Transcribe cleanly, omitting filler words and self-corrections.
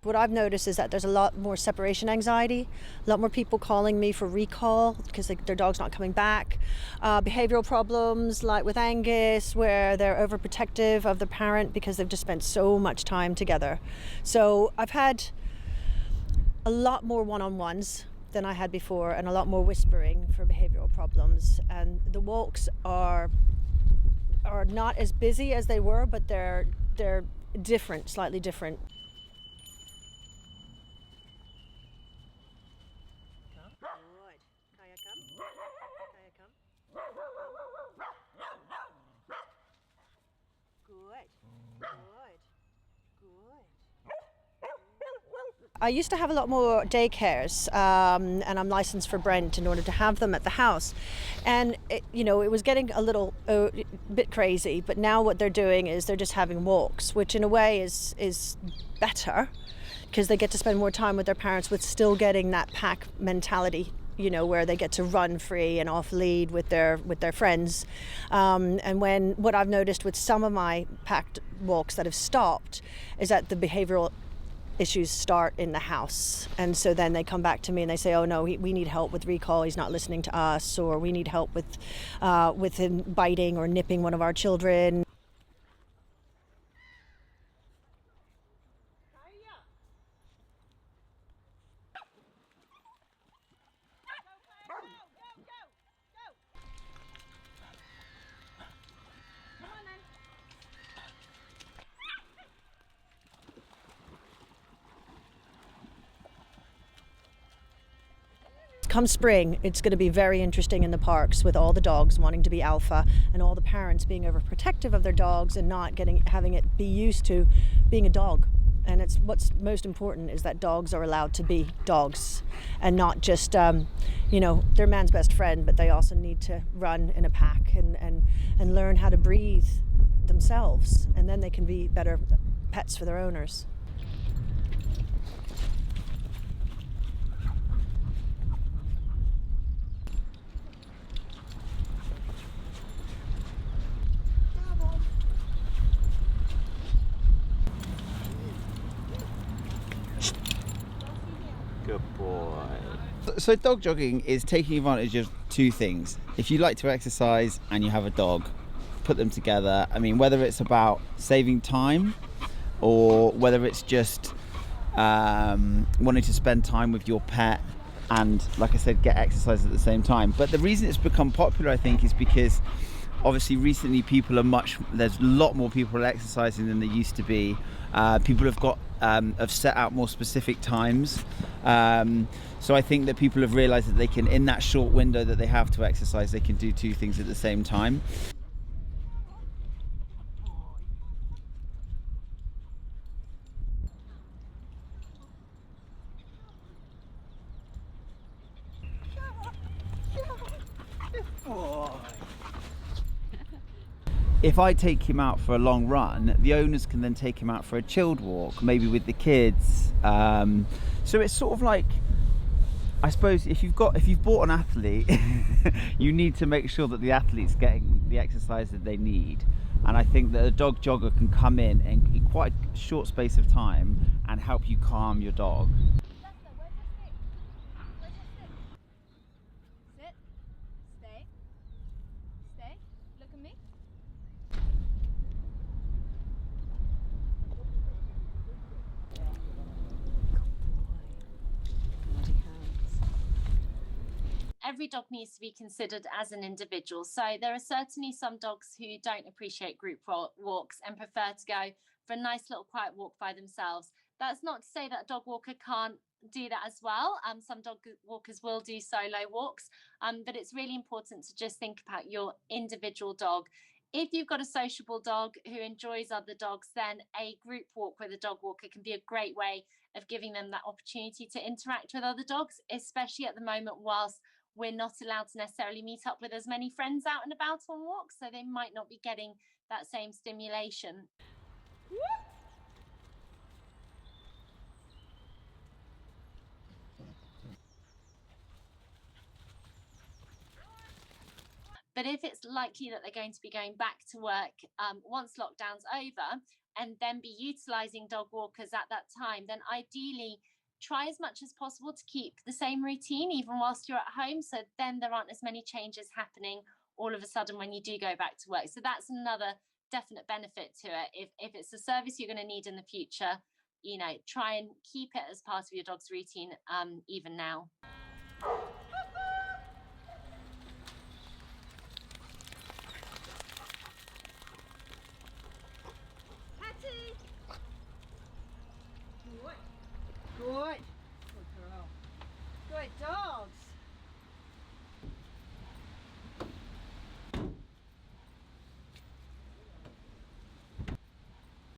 What I've noticed is that there's a lot more separation anxiety, a lot more people calling me for recall because their dog's not coming back. Behavioural problems like with Angus, where they're overprotective of the parent because they've just spent so much time together. So I've had a lot more one-on-ones than I had before, and a lot more whispering for behavioural problems. And the walks are not as busy as they were, but they're different, slightly different. I used to have a lot more daycares, and I'm licensed for Brent in order to have them at the house. And it was getting a little bit crazy, but now what they're doing is they're just having walks, which in a way is better because they get to spend more time with their parents with still getting that pack mentality, where they get to run free and off lead with their friends. And what I've noticed with some of my packed walks that have stopped is that the behavioural issues start in the house, and so then they come back to me and they say, oh no, we need help with recall, he's not listening to us, or we need help with him biting or nipping one of our children. Come spring, it's going to be very interesting in the parks with all the dogs wanting to be alpha and all the parents being overprotective of their dogs and not having it be used to being a dog. And it's what's most important is that dogs are allowed to be dogs and not just, they're man's best friend, but they also need to run in a pack and learn how to breathe themselves, and then they can be better pets for their owners. Good boy. So dog jogging is taking advantage of two things. If you like to exercise and you have a dog, put them together. I mean, whether it's about saving time or whether it's just wanting to spend time with your pet and, like I said, get exercise at the same time. But the reason it's become popular, I think, is because obviously recently there's a lot more people exercising than there used to be. People have set out more specific times. So I think that people have realized that they can, in that short window that they have to exercise, they can do two things at the same time. If I take him out for a long run, the owners can then take him out for a chilled walk, maybe with the kids. So it's sort of like, I suppose, if you've bought an athlete, you need to make sure that the athlete's getting the exercise that they need. And I think that a dog jogger can come in quite a short space of time and help you calm your dog. Sit, stay, look at me. Every dog needs to be considered as an individual. So there are certainly some dogs who don't appreciate group walks and prefer to go for a nice little quiet walk by themselves. That's not to say that a dog walker can't do that as well. Some dog walkers will do solo walks, but it's really important to just think about your individual dog. If you've got a sociable dog who enjoys other dogs, then a group walk with a dog walker can be a great way of giving them that opportunity to interact with other dogs, especially at the moment whilst we're not allowed to necessarily meet up with as many friends out and about on walks, so they might not be getting that same stimulation. But if it's likely that they're going to be going back to work once lockdown's over, and then be utilizing dog walkers at that time, then ideally try as much as possible to keep the same routine even whilst you're at home, so then there aren't as many changes happening all of a sudden when you do go back to work. So that's another definite benefit to it. If it's a service you're going to need in the future, try and keep it as part of your dog's routine even now.